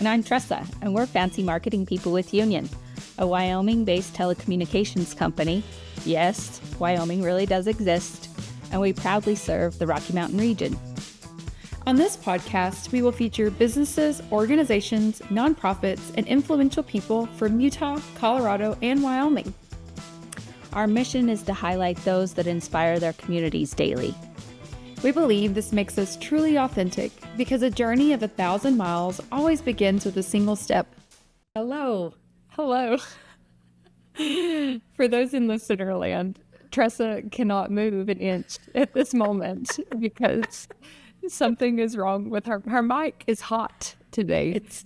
I'm Tressa, and we're Fancy Marketing People with Union, a Wyoming-based telecommunications company. Yes, Wyoming really does exist, and we proudly serve the Rocky Mountain region. On this podcast, we will feature businesses, organizations, nonprofits, and influential people from Utah, Colorado, and Wyoming. Our mission is to highlight those that inspire their communities daily. We believe this makes us truly authentic because a journey of 1,000 miles always begins with a single step. Hello. For those in listener land, Tressa cannot move an inch at this moment because something is wrong with her. Her mic is hot today. It's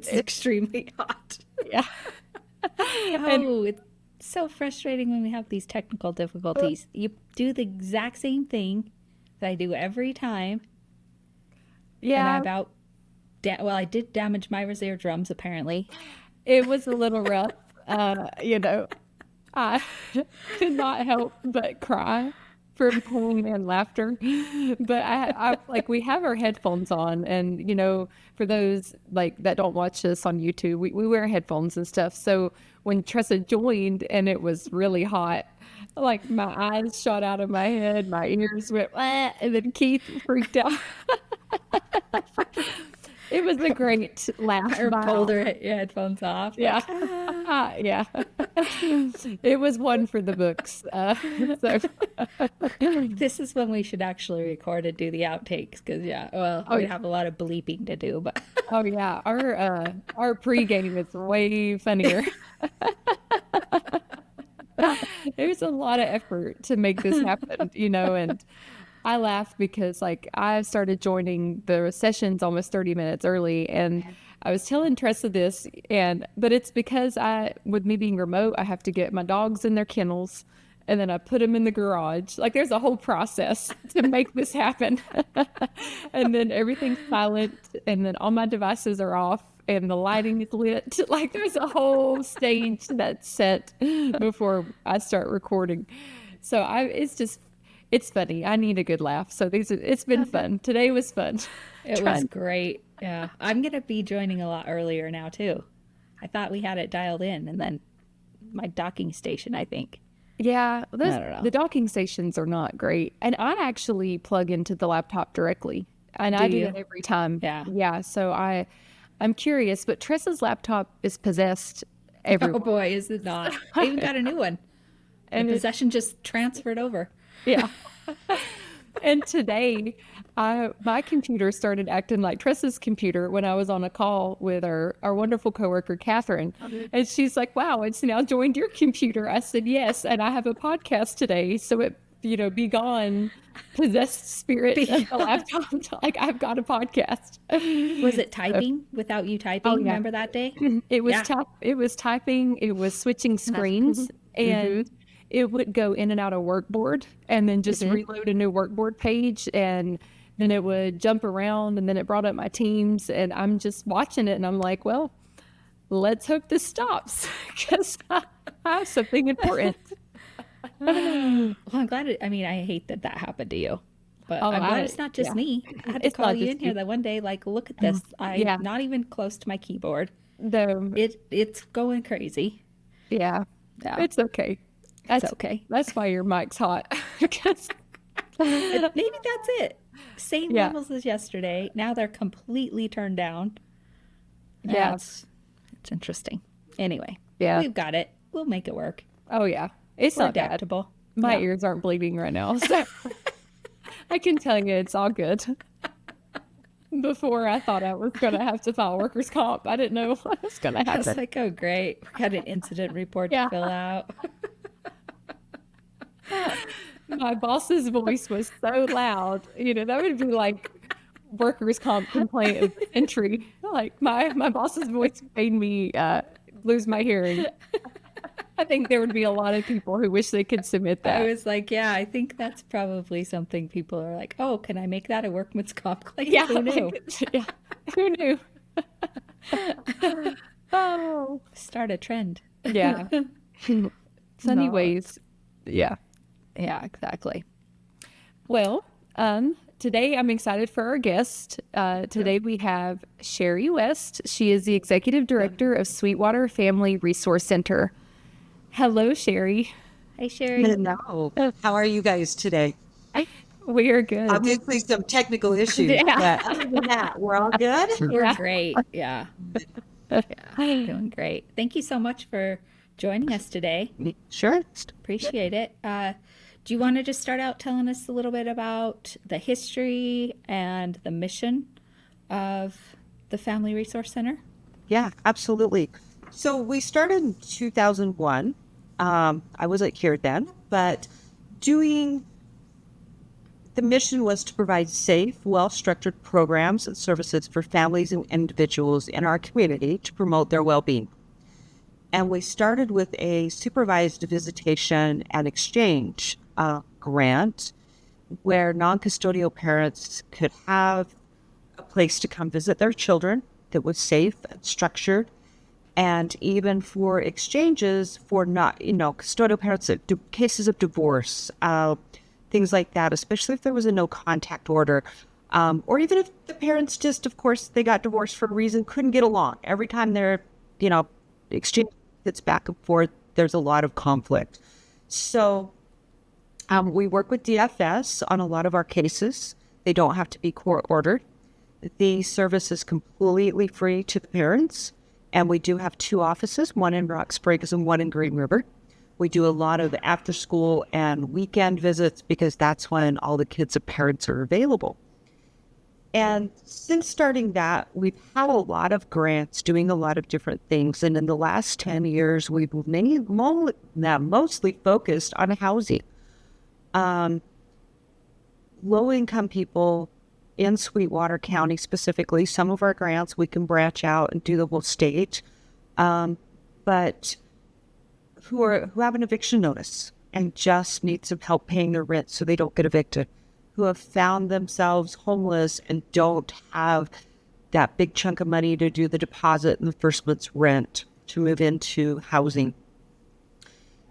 extremely hot. Yeah. It's so frustrating when we have these technical difficulties. You do the exact same thing that I do every time. Yeah. And I did damage Myra's eardrums, apparently. It was a little rough. I could not help but cry from pain and laughter. But I we have our headphones on, and for those that don't watch us on YouTube, we wear headphones and stuff. So when Tressa joined and it was really hot, my eyes shot out of my head, my ears went, and then Keith freaked out. It was a great laugh. Or pulled her headphones off. Yeah. Yeah. It was one for the books. This is when we should actually record and do the outtakes because, we have a lot of bleeping to do. But oh, yeah. Our pregame is way funnier. There's a lot of effort to make this happen, and I laugh because I started joining the sessions almost 30 minutes early, and I was telling Tressa this, but it's because with me being remote, I have to get my dogs in their kennels, and then I put them in the garage. There's a whole process to make this happen. And then everything's silent, and then all my devices are off, and the lighting is lit. There's a whole stage that's set before I start recording. So it's funny. I need a good laugh. So it's been fun. Today was fun. It was great. Yeah. I'm going to be joining a lot earlier now too. I thought we had it dialed in, and then my docking station, I think. Yeah. I don't know. The docking stations are not great. And I actually plug into the laptop directly. And Do I do you? it every time. Yeah. Yeah. So I'm curious, but Tressa's laptop is possessed everywhere. Oh boy, is it not. I even got a new one. And the possession just transferred over. Yeah. And today, my computer started acting like Tressa's computer when I was on a call with our wonderful coworker, Catherine. And she's like, wow, it's now joined your computer. I said, yes. And I have a podcast today. So it, be gone, possessed spirit of the laptop. I've got a podcast. Was it typing without you typing? Oh, yeah. Remember that day? It was it was typing. It was switching screens. And it would go in and out of workboard and then just reload a new workboard page, and then it would jump around, and then it brought up my Teams, and I'm just watching it, and I'm like, well, let's hope this stops because I have something important. Well, I'm glad. I hate that happened to you, but I'm glad it's not just me. I had to call you in here that one day, look at this. I'm not even close to my keyboard. It's going crazy. Yeah. It's okay. That's okay. That's why your mic's hot. Because maybe that's it. Same levels as yesterday. Now they're completely turned down. Yeah. It's interesting. Anyway. Yeah. We've got it. We'll make it work. Oh, yeah. It's We're not adaptable. Bad. My ears aren't bleeding right now. So I can tell you it's all good. Before, I thought I was going to have to file workers' comp. I didn't know what was going to happen. I was like, oh, great. We got an incident report to fill out. My boss's voice was so loud. That would be like workers' comp complaint entry. My boss's voice made me lose my hearing. I think there would be a lot of people who wish they could submit that. I was like, I think that's probably something people are like, oh, can I make that a workman's comp claim? Yeah. Who knew? Who knew? Oh. Start a trend. Yeah. So anyways, yeah. Yeah, exactly. Well, today I'm excited for our guest. Today we have Shari West. She is the Executive Director of Sweetwater Family Resource Center. Hello, Shari. Hey, Shari. Hello. How are you guys today? We are good. Obviously some technical issues, but other than that, we're all good? We're great. Yeah. Doing great. Thank you so much for joining us today. Sure. Appreciate it. Do you want to just start out telling us a little bit about the history and the mission of the Family Resource Center? Yeah, absolutely. So we started in 2001. I wasn't here then, but the mission was to provide safe, well-structured programs and services for families and individuals in our community to promote their well-being. And we started with a supervised visitation and exchange grant where non-custodial parents could have a place to come visit their children that was safe and structured. And even for exchanges for not, custodial parents, cases of divorce, things like that, especially if there was a no contact order, or even if the parents just, of course, they got divorced for a reason, couldn't get along. Every time they're, exchange gets back and forth, there's a lot of conflict. So we work with DFS on a lot of our cases. They don't have to be court ordered. The service is completely free to the parents. And we do have 2 offices, one in Rock Springs and one in Green River. We do a lot of after school and weekend visits because that's when all the kids and parents are available. And since starting that, we've had a lot of grants doing a lot of different things. And in the last 10 years, we've mostly focused on housing. Low-income people in Sweetwater County specifically, some of our grants, we can branch out and do the whole state, but who have an eviction notice and just need some help paying their rent so they don't get evicted, who have found themselves homeless and don't have that big chunk of money to do the deposit and the first month's rent to move into housing.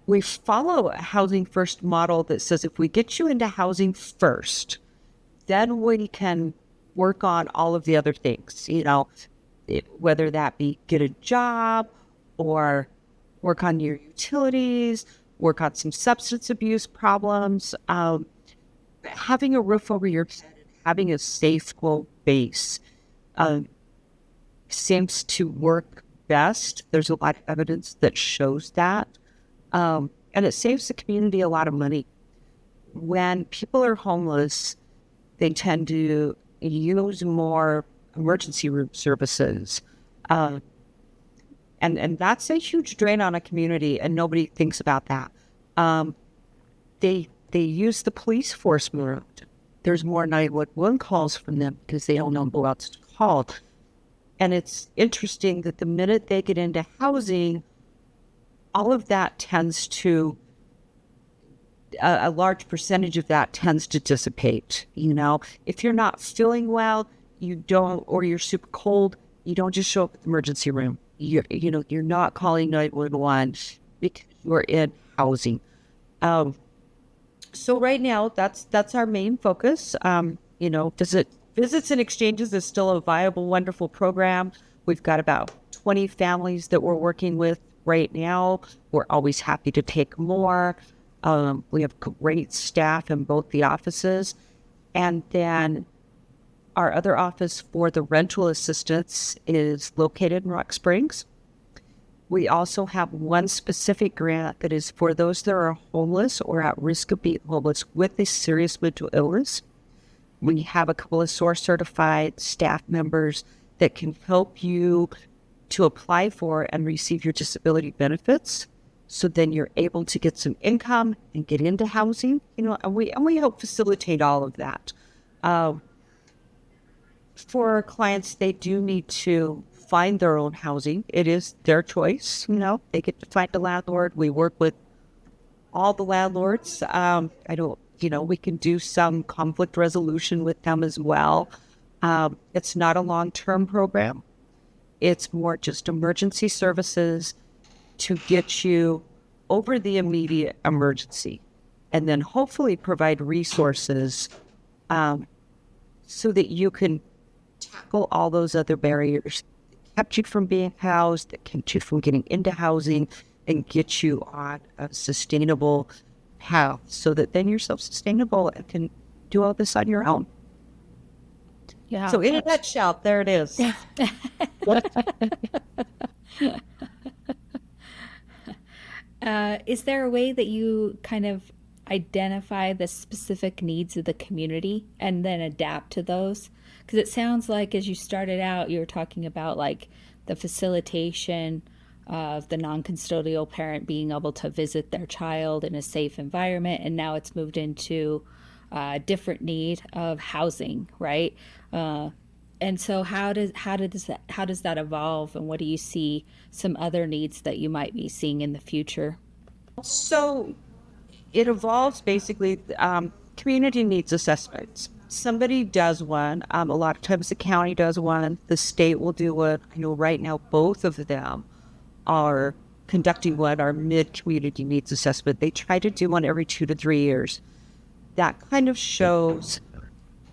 We follow a housing first model that says if we get you into housing first, then we can work on all of the other things, whether that be get a job or work on your utilities, work on some substance abuse problems, having a roof over your head, having a safe base seems to work best. There's a lot of evidence that shows that. And it saves the community a lot of money. When people are homeless, they tend to use more emergency room services. And that's a huge drain on a community, and nobody thinks about that. They use the police force more. There's more 911 calls from them because they don't know who else to call. And it's interesting that the minute they get into housing, all of that tends to a large percentage of that tends to dissipate. If you're not feeling well, or you're super cold, you don't just show up at the emergency room. You're not calling 911 because you're in housing. So right now, that's our main focus. Visits and exchanges is still a viable, wonderful program. We've got about 20 families that we're working with right now. We're always happy to take more. We have great staff in both the offices. And then our other office for the rental assistance is located in Rock Springs. We also have one specific grant that is for those that are homeless or at risk of being homeless with a serious mental illness. We have a couple of SOAR certified staff members that can help you to apply for and receive your disability benefits. So then you're able to get some income and get into housing, and we help facilitate all of that. For our clients, they do need to find their own housing. It is their choice, they get to find a landlord. We work with all the landlords. We can do some conflict resolution with them as well. It's not a long-term program. It's more just emergency services to get you over the immediate emergency, and then hopefully provide resources so that you can tackle all those other barriers that kept you from being housed, that kept you from getting into housing, and get you on a sustainable path so that then you're self-sustainable and can do all this on your own. Yeah. So in a nutshell, there it is. Is there a way that you kind of identify the specific needs of the community and then adapt to those? Because it sounds like as you started out, you were talking about like the facilitation of the non-custodial parent being able to visit their child in a safe environment, and now it's moved into a different need of housing, right? And so how does that evolve, and what do you see some other needs that you might be seeing in the future? So it evolves basically, community needs assessments. Somebody does one. A lot of times the county does one. The state will do one. I know right now both of them are conducting one, our mid-community needs assessment. They try to do one every 2 to 3 years. That kind of shows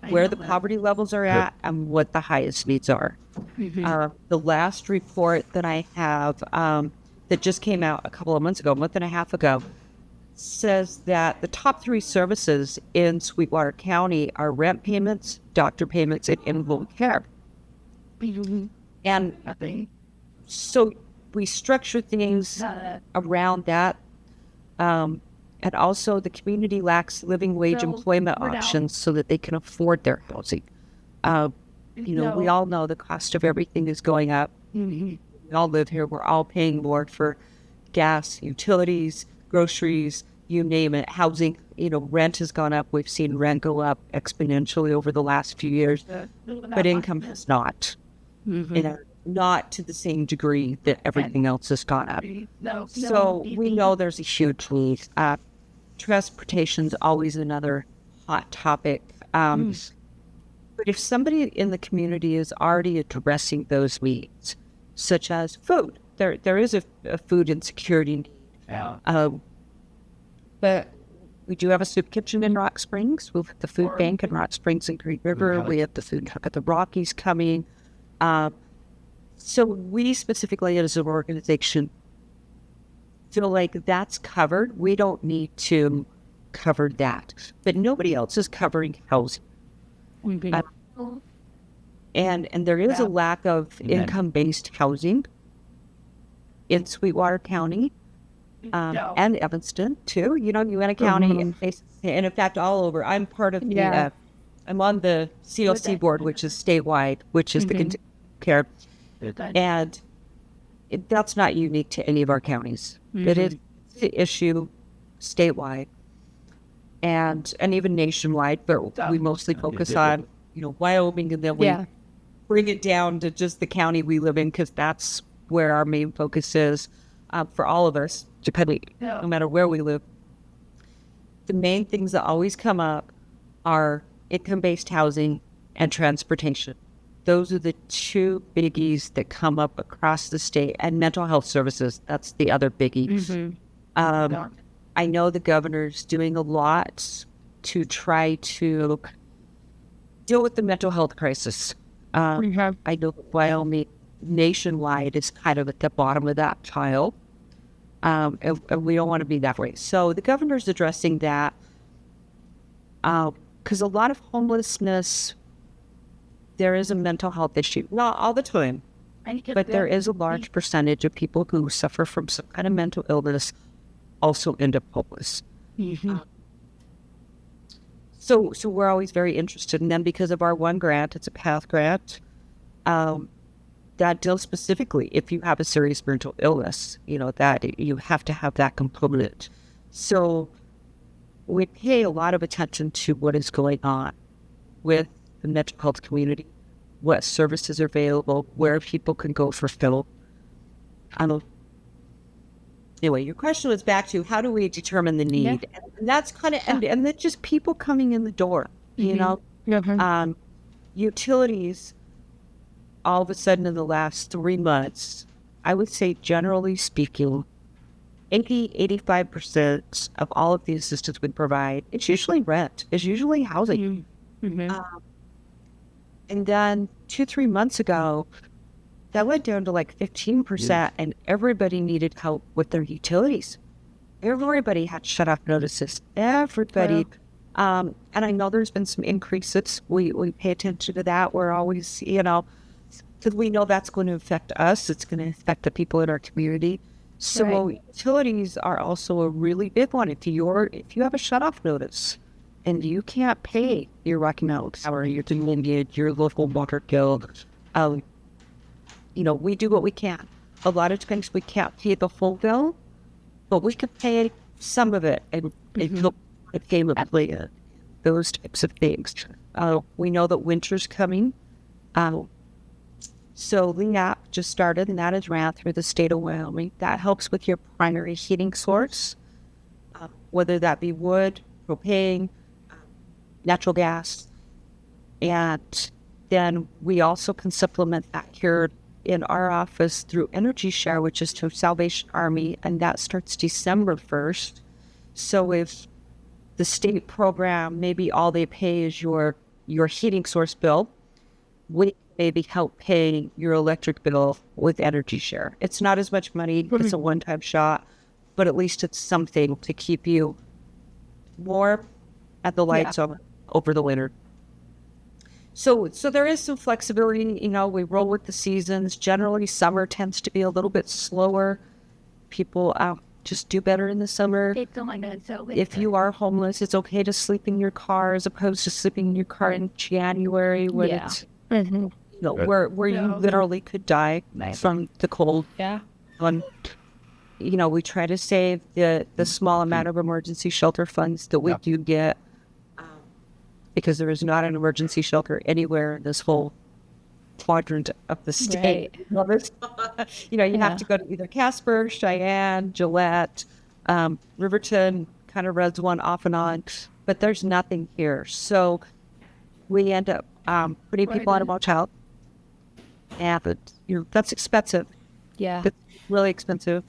where the poverty levels are at and what the highest needs are. The last report that I have that just came out a couple of months ago, a month and a half ago, says that the top 3 services in Sweetwater County are rent payments, doctor payments, and in-home care. And so we structure things around that. And also the community lacks living wage employment options so that they can afford their housing. We all know the cost of everything is going up. We all live here. We're all paying more for gas, utilities, groceries, you name it, housing. Rent has gone up. We've seen rent go up exponentially over the last few years, but income has not. Not to the same degree that everything else has gone up. So we know there's a huge need. Transportation's always another hot topic. But if somebody in the community is already addressing those needs, such as food, there is a food insecurity need. But we do have a soup kitchen in Rock Springs. We have the food bank in Rock Springs and Green River. We have the food truck at the Rockies coming. So we specifically as an organization feel like that's covered. We don't need to cover that. But nobody else is covering housing. And there is a lack of income-based housing in Sweetwater County and Evanston, too. Uena County, and in fact, all over. I'm part of the, I'm on the COC board, which is statewide, which is the continuing care. And that's not unique to any of our counties. It is the issue statewide and even nationwide, but we mostly focus on, Wyoming, and then we bring it down to just the county we live in, because that's where our main focus is for all of us, depending, no matter where we live. The main things that always come up are income-based housing and transportation. Those are the 2 biggies that come up across the state, and mental health services. That's the other biggie. I know the governor's doing a lot to try to deal with the mental health crisis. I know Wyoming nationwide is kind of at the bottom of that pile. And we don't want to be that way. So the governor's addressing that because a lot of homelessness, there is a mental health issue. Not all the time, but there is a large percentage of people who suffer from some kind of mental illness also end up homeless. So we're always very interested in them because of our one grant. It's a PATH grant that deals specifically if you have a serious mental illness, that you have to have that component. So we pay a lot of attention to what is going on with the mental health community, what services are available, where people can go for fill. Anyway, your question was back to how do we determine the need? Yeah. And that's kind of, and then just people coming in the door, utilities, all of a sudden in the last 3 months, I would say generally speaking, 85% of all of the assistance we provide, it's usually rent, it's usually housing. And then 2-3 months ago, that went down to like 15%, and everybody needed help with their utilities. Everybody had shut-off notices. Everybody. And I know there's been some increases. We pay attention to that. We're always, because we know that's going to affect us. It's going to affect the people in our community. So utilities are also a really big one. If you have a shut-off notice and you can't pay your Rocky Mountain Power, your local water bill, we do what we can. A lot of times we can't pay the full bill, but we can pay some of it and look at game of play, those types of things. We know that winter's coming. So the app just started, and that is ran through the state of Wyoming. That helps with your primary heating source, whether that be wood, propane, natural gas. And then we also can supplement that here in our office through Energy Share, which is to Salvation Army, and that starts December 1st. So if the state program, maybe all they pay is your heating source bill, we maybe help pay your electric bill with Energy Share. It's not as much money, it's a one-time shot, but at least it's something to keep you warm and the lights on over the winter. So there is some flexibility. We roll with the seasons. Generally, summer tends to be a little bit slower. People just do better in the summer. If you are homeless, it's okay to sleep in your car as opposed to sleeping in your car in January when it's where you literally could die from the cold. Yeah. And, we try to save the small amount of emergency shelter funds that we do get, because there is not an emergency shelter anywhere in this whole quadrant of the state. You have to go to either Casper, Cheyenne, Gillette, Riverton kind of runs one off and on, but there's nothing here. So we end up putting people on a motel, and that's expensive. Yeah, it's really expensive.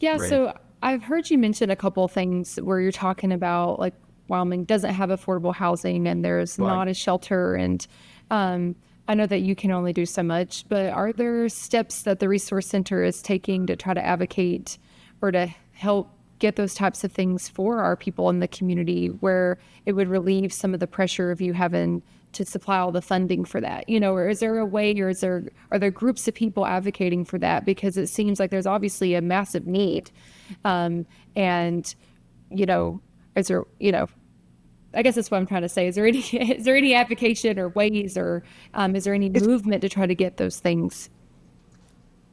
Yeah. Right. So I've heard you mention a couple of things where you're talking about like Wyoming doesn't have affordable housing and there's not a shelter. And I know that you can only do so much, but are there steps that the Resource Center is taking to try to advocate or to help get those types of things for our people in the community where it would relieve some of the pressure of you having to supply all the funding for that? Or is there a way, or are there groups of people advocating for that? Because it seems like there's obviously a massive need. Is there, I guess that's what I'm trying to say. Is there any application or ways, or is there any movement to try to get those things?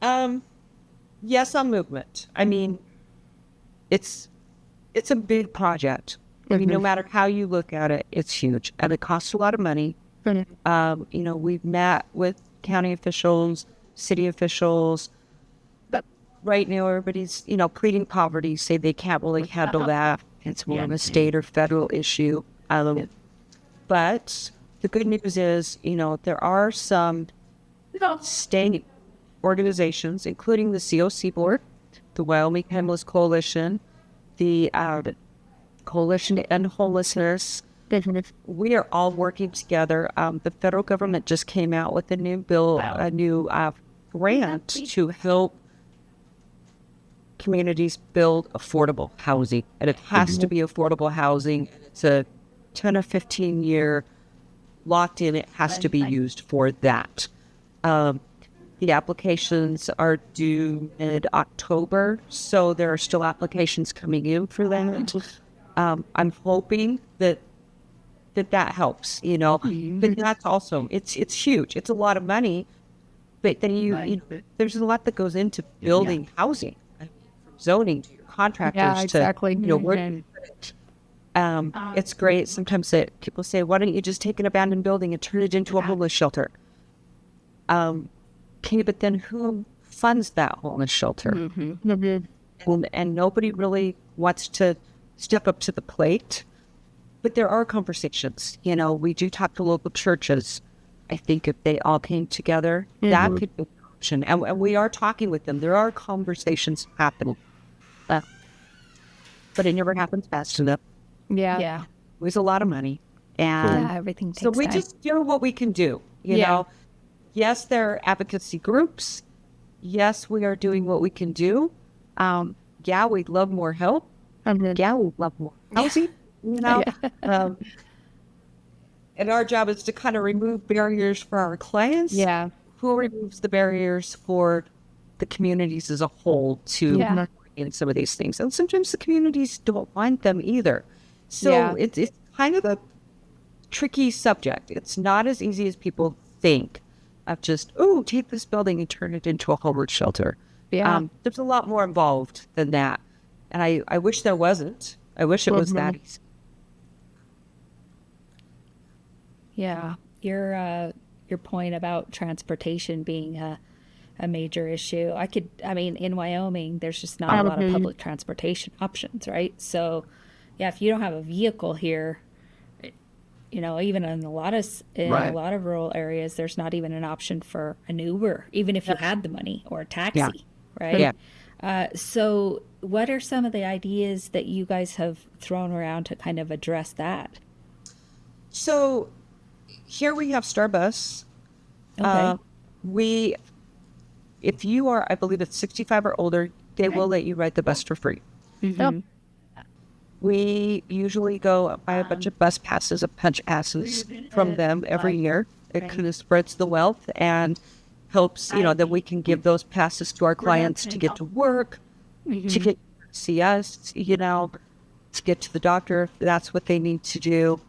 Yes, on movement. I mean, it's a big project. I mean, no matter how you look at it, it's huge, and it costs a lot of money. We've met with county officials, city officials. But right now, everybody's pleading poverty, say they can't really handle that. It's more of a state or federal issue. But the good news is, there are some state organizations, including the COC board, the Wyoming Homeless Coalition, the Coalition to End Homelessness. We are all working together. The federal government just came out with a new bill, a new grant to help communities build affordable housing, and it has to be affordable housing. It's a 10 or 15 year locked in. It has to be used for that. The applications are due mid-October, so there are still applications coming in for that. I'm hoping that helps, but that's also, it's huge. It's a lot of money, but then there's a lot that goes into building housing, from zoning to your contractors to, it's great. Sometimes people say, why don't you just take an abandoned building and turn it into a homeless shelter? Okay, but then who funds that homeless shelter? And nobody really wants to step up to the plate. But there are conversations. We do talk to local churches. I think if they all came together, that could be an option. And we are talking with them. There are conversations happening. But it never happens fast enough. Yeah. It was a lot of money. And everything so takes we time. just do what we can do, you know. Yes, there are advocacy groups. Yes, we are doing what we can do. Yeah, we'd love more help. Yeah, we'd love more housing, you know. And our job is to kind of remove barriers for our clients. Yeah. Who removes the barriers for the communities as a whole to in some of these things? And sometimes the communities don't want them either. So it's kind of a tricky subject. It's not as easy as people think of just, take this building and turn it into a homeless shelter. There's a lot more involved than that. And I wish there wasn't. I wish it was that easy. Yeah, your point about transportation being a major issue. I mean, in Wyoming, there's just not a lot of public transportation options, right? So, yeah, if you don't have a vehicle here, you know, even in a lot of rural areas, there's not even an option for an Uber, even if you had the money, or a taxi, right? So, what are some of the ideas that you guys have thrown around to kind of address that? So here we have Starbus. Okay. If you are, I believe it's 65 or older, they will let you ride the bus for free. We usually go buy a bunch of bus passes, a punch passes from them every year. It kind of spreads the wealth and helps, you know, that we can give those passes to our clients to get to work, to get to see us, you know, to get to the doctor if that's what they need to do.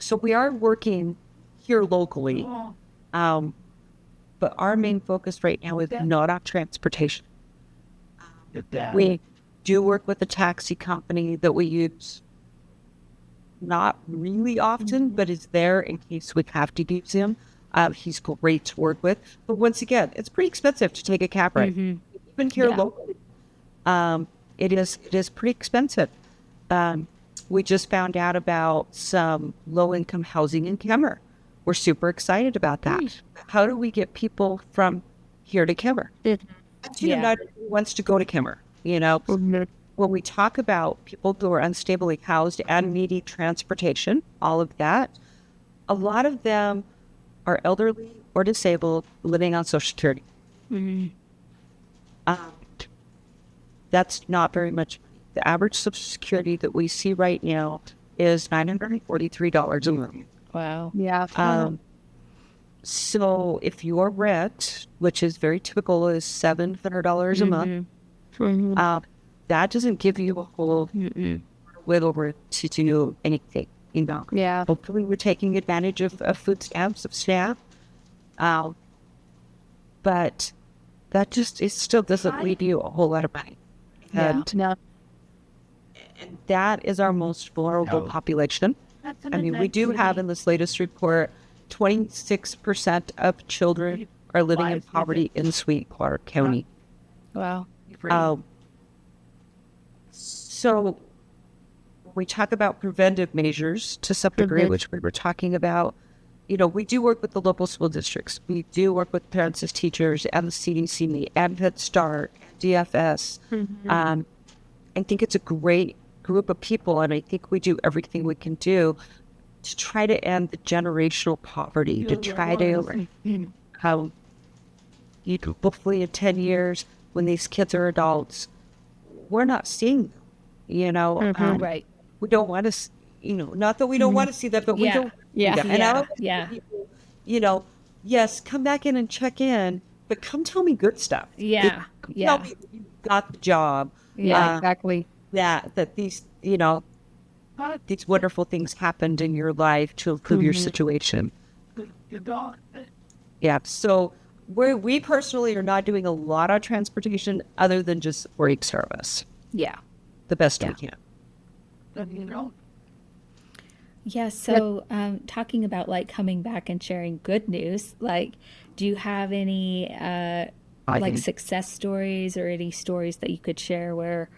So we are working here locally, but our main focus right now is not on transportation. We do work with a taxi company that we use not really often, but is there in case we have to use him. He's great to work with. But once again, it's pretty expensive to take a cab ride. Even here locally, it is pretty expensive. We just found out about some low-income housing in Kemmer. We're super excited about that. How do we get people from here to Kemmer? Not everyone wants to go to Kemmer, you know. When we talk about people who are unstably housed and needing transportation, all of that, a lot of them are elderly or disabled living on Social Security. That's not very much. The average Social Security that we see right now is $943 a month. Wow. Yeah. So if your rent, which is very typical, is $700 a month, that doesn't give you a whole wiggle room to do anything. You know. Yeah. Hopefully, we're taking advantage of food stamps, of SNAP, but that just it still doesn't leave you a whole lot of money. And that is our most vulnerable population. I mean, we do have in this latest report, 26% of children are living in poverty in Sweetwater County. Wow. So when we talk about preventive measures to some degree, which we were talking about, you know, we do work with the local school districts. We do work with parents as teachers and the CDC and Head Start, DFS. I think it's a great group of people, and I think we do everything we can do to try to end the generational poverty, to try to hopefully in 10 years when these kids are adults, we're not seeing them, you know. Right. We don't want to, you know, not that we don't want to see that, but we don't. And you know, yes, come back in and check in, but come tell me good stuff. Tell me you got the job. Exactly. That these, you know, these wonderful things happened in your life to improve your situation. Yeah. So we personally are not doing a lot of transportation other than just supporting service. Yeah. The best we can. Yeah. So, talking about like coming back and sharing good news, like, do you have any like success stories or any stories that you could share where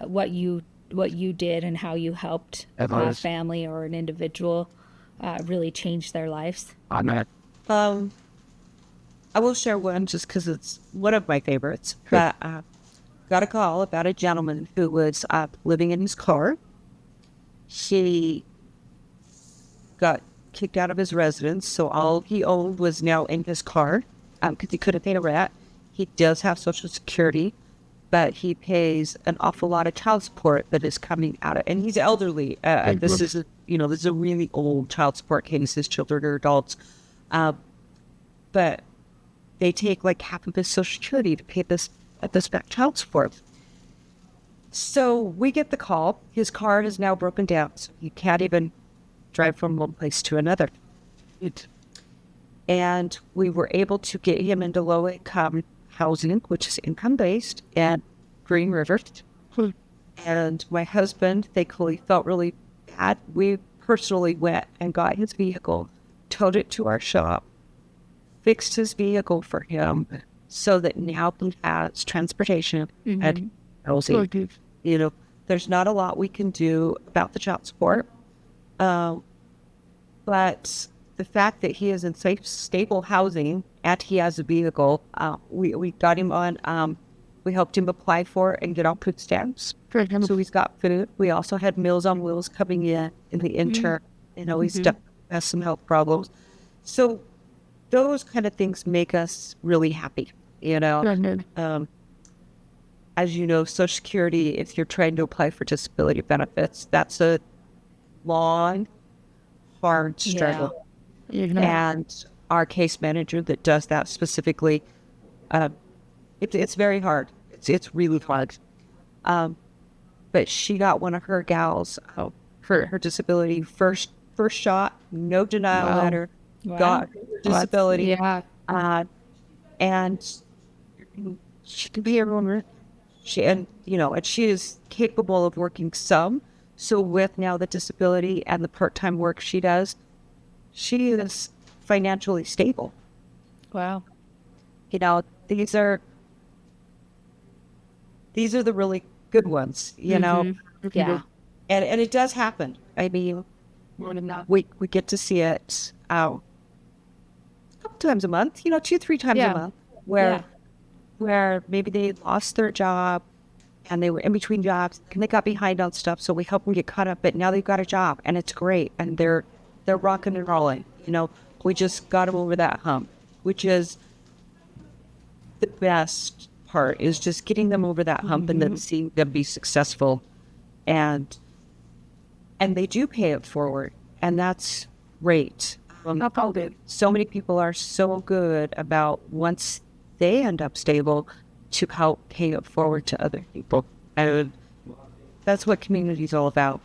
what you did and how you helped a family or an individual really change their lives? I will share one just because it's one of my favorites. But got a call about a gentleman who was living in his car. He got kicked out of his residence, so all he owned was now in his car because he couldn't pay a rent. He does have Social Security, but he pays an awful lot of child support that is coming out of, and he's elderly. This is a really old child support case. His children are adults, but they take like half of his Social Security to pay this back child support. So we get the call. His car is now broken down, so he can't even drive from one place to another. And we were able to get him into low-income housing, which is income-based, at Green River. And my husband, thankfully, felt really bad. We personally went and got his vehicle, towed it to our shop, fixed his vehicle for him so that now he has transportation and housing. There's not a lot we can do about the child support. But the fact that he is in safe, stable housing and he has a vehicle, we got him on, we helped him apply for and get on food stamps. So he's got food. We also had Meals on Wheels coming in the interim. He's has some health problems. So those kind of things make us really happy, As you know, Social Security, if you're trying to apply for disability benefits, that's a long, hard struggle. And our case manager that does that specifically, it's very hard. It's really hard. But she got one of her gals, her disability first shot, no denial letter, got her disability. And she can be everyone. She is capable of working some. So with now the disability and the part-time work she does, she is financially stable. Wow. These are the really good ones, Yeah. And it does happen. I mean, we get to see it a couple times a month, 2-3 times a month, where maybe they lost their job and they were in between jobs and they got behind on stuff. So we help them get caught up, but now they've got a job and it's great. And they're rocking and rolling. We just got them over that hump, which is the best part, is just getting them over that hump and then seeing them be successful. And they do pay it forward. And that's great. So many people are so good about once they end up stable to help pay it forward to other people. And that's what community is all about.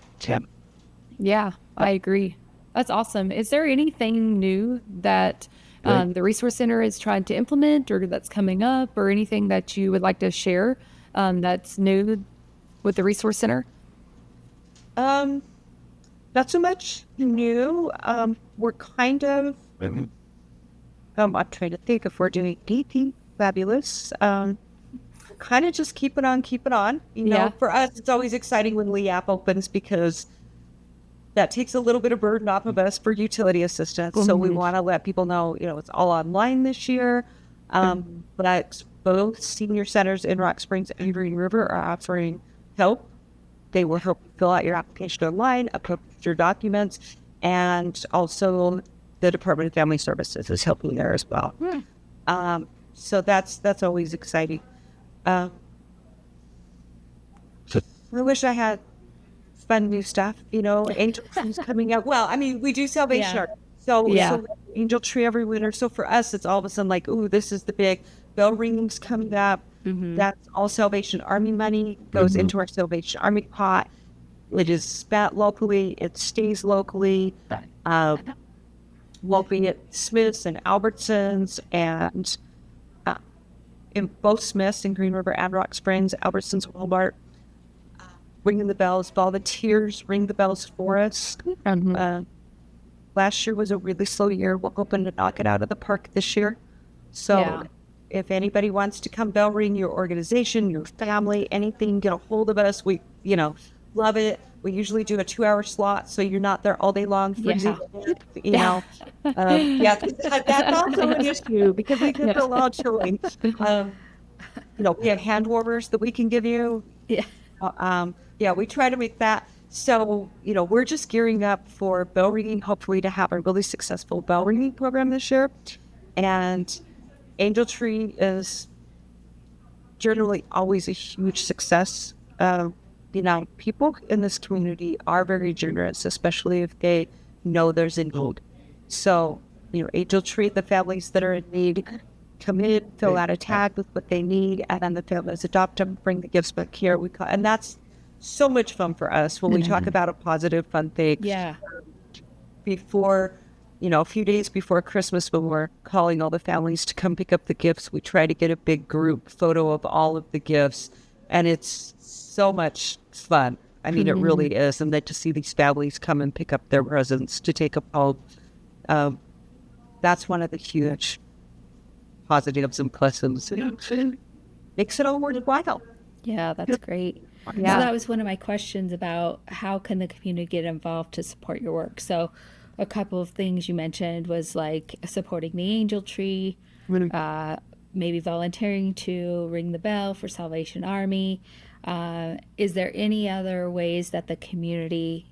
Yeah, I agree. That's awesome. Is there anything new that the Resource Center is trying to implement or that's coming up, or anything that you would like to share that's new with the Resource Center? Not so much new. We're kind of, I'm trying to think if we're doing anything fabulous. Kind of just keep it on. For us, it's always exciting when LEAP opens because that takes a little bit of burden off of us for utility assistance. So we want to let people know, it's all online this year. But both senior centers in Rock Springs and Green River are offering help. They will help you fill out your application online, upload your documents, and also the Department of Family Services is helping there as well. So that's always exciting. I wish I had fun new stuff, Angel Tree's coming out. Well, I mean, we do Salvation Army. So Angel Tree every winter. So for us, it's all of a sudden like, ooh, this is the big bell ringings coming up. That's all Salvation Army money goes into our Salvation Army pot. It is spent locally. It stays locally. Locally at Smith's and Albertsons, and in both Smith's in Green River and Rock Springs, Albertsons, Walmart. Ringing the bells. Volunteers ring the bells for us. Last year was a really slow year. We're hoping to knock it out of the park this year. So if anybody wants to come bell ring your organization, your family, anything, get a hold of us. We, love it. We usually do a 2-hour slot, so you're not there all day long freezing. That's also an issue because we get a lot of chilling. We have hand warmers that we can give you. We try to make that So, we're just gearing up for bell ringing, hopefully to have a really successful bell ringing program this year. And Angel Tree is generally always a huge success. People in this community are very generous, especially if they know there's a need. So, Angel Tree, the families that are in need come in, fill out a tag with what they need, and then the families adopt them, bring the gifts back here. And that's so much fun for us when we talk about a positive, fun thing. Yeah. Before, a few days before Christmas, when we're calling all the families to come pick up the gifts, we try to get a big group photo of all of the gifts, and it's so much fun. I mean, it really is. And then to see these families come and pick up their presents to take them home, that's one of the huge positives and pluses. Makes it all worthwhile. Yeah, that's great. Yeah. So that was one of my questions about how can the community get involved to support your work. So a couple of things you mentioned was like supporting the Angel Tree, maybe volunteering to ring the bell for Salvation Army. Is there any other ways that the community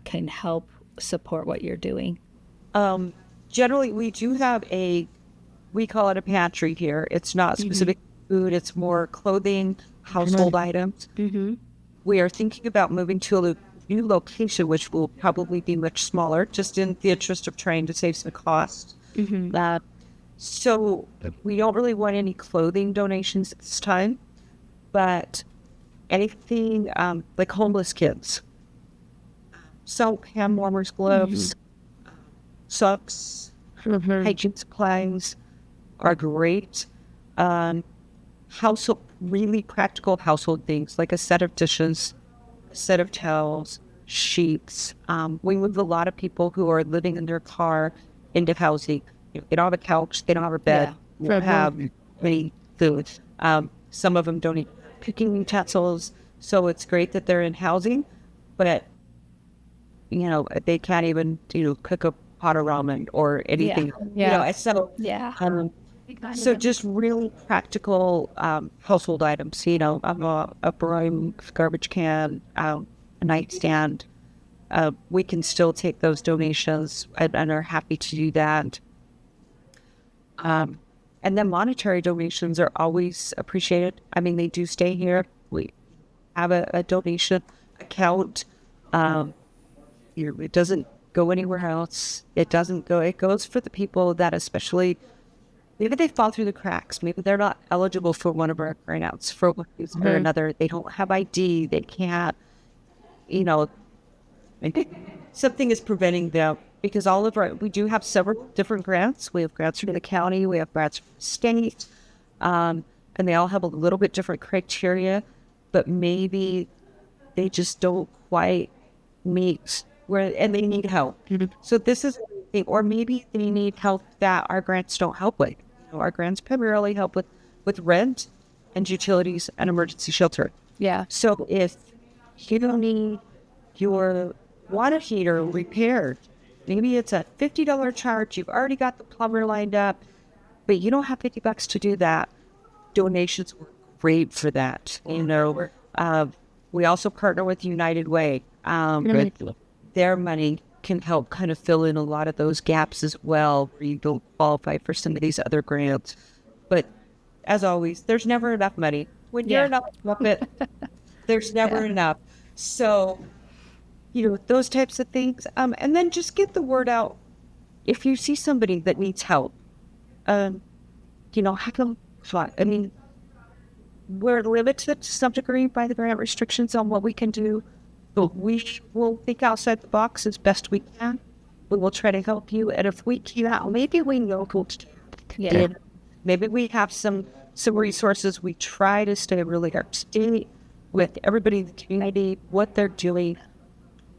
can help support what you're doing? Generally, we do have we call it a pantry here. It's not specific food. It's more clothing, household items. We are thinking about moving to a new location, which will probably be much smaller, just in the interest of trying to save some cost. So we don't really want any clothing donations at this time, but anything like homeless kids. Soap, hand warmers, gloves, socks, hygiene supplies are great. Really practical household things like a set of dishes, a set of towels, sheets. We move a lot of people who are living in their car into housing. They don't have a couch, they don't have a bed, they don't have any food. Some of them don't eat cooking utensils, so it's great that they're in housing, but they can't even cook a pot of ramen or anything. So just really practical household items, a broom, garbage can, a nightstand. We can still take those donations and are happy to do that. And then monetary donations are always appreciated. I mean, they do stay here. We have a donation account. It doesn't go anywhere else. It goes for the people that especially, maybe they fall through the cracks. Maybe they're not eligible for one of our grants for one reason or another. They don't have ID. They can't, something is preventing them. Because we do have several different grants. We have grants from the county, we have grants from the state, and they all have a little bit different criteria, but maybe they just don't quite meet and they need help. So this is, or maybe they need help that our grants don't help with. Our grants primarily help with rent and utilities and emergency shelter. Yeah. So if you don't need your water heater repaired, maybe it's a $50 charge. You've already got the plumber lined up, but you don't have $50 to do that. Donations were great for that. We also partner with United Way. Their money can help kind of fill in a lot of those gaps as well, where you don't qualify for some of these other grants. But as always, there's never enough money. When you're not with it, there's never enough. So, those types of things. And then just get the word out. If you see somebody that needs help, have them. I mean, we're limited to some degree by the grant restrictions on what we can do, but we will think outside the box as best we can. We will try to help you, and if we can't, maybe we know who to do. Yeah. Maybe we have some resources. We try to stay really up to date with everybody in the community, what they're doing,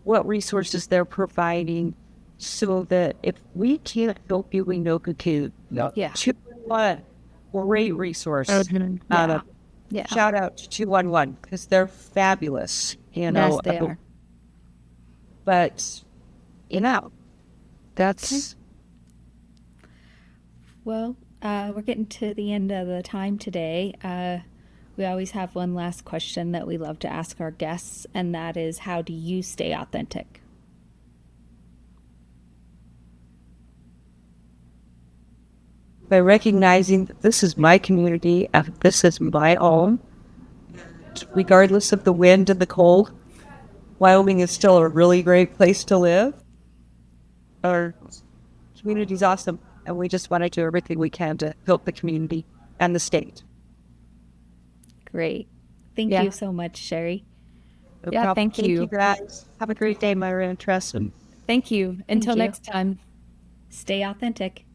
what resources they're providing, so that if we can't help you, we know who can. Yeah. 211, great resource. Yeah. Shout out to 211 because they're fabulous. Yes, they are. But that's. Well, we're getting to the end of the time today. We always have one last question that we love to ask our guests, and that is, how do you stay authentic? By recognizing that this is my community and this is my home, regardless of the wind and the cold, Wyoming is still a really great place to live. Our community is awesome, and we just want to do everything we can to help the community and the state. Great. Thank you so much, Shari. No problem. Thank you. Thank you, guys. Have a great day, Myra and Tristan. Thank you. Until next time. Stay authentic.